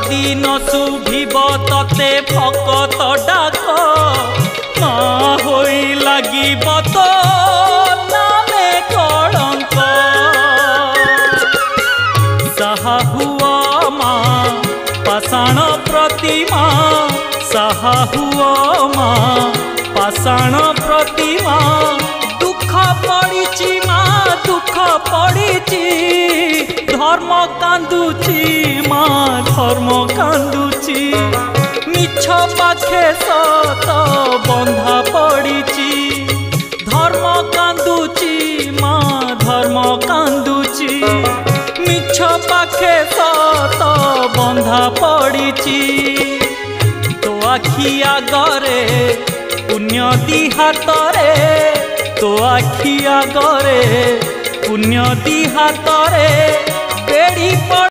दिन शुभिब तते भकत डाक माँ होई लागिब तो नामे कलंक। साहा हुआ माँ पाषाण प्रतिमा, साहा हुआ माँ पाषाण प्रतिमा। दुख पड़िची माँ दुख पड़िची, धर्म कांदुची माँ धर्म कांदुची। मिछ पाखे सत बंधा पड़िची, धर्म कांदुची माँ धर्म कांदुची। मिछ पाखे सत बंधा पड़िची। तो आखि आगरे पुण्य दी हातरे, तो आखि आगरे पुण्य दी हातरे बेड़ी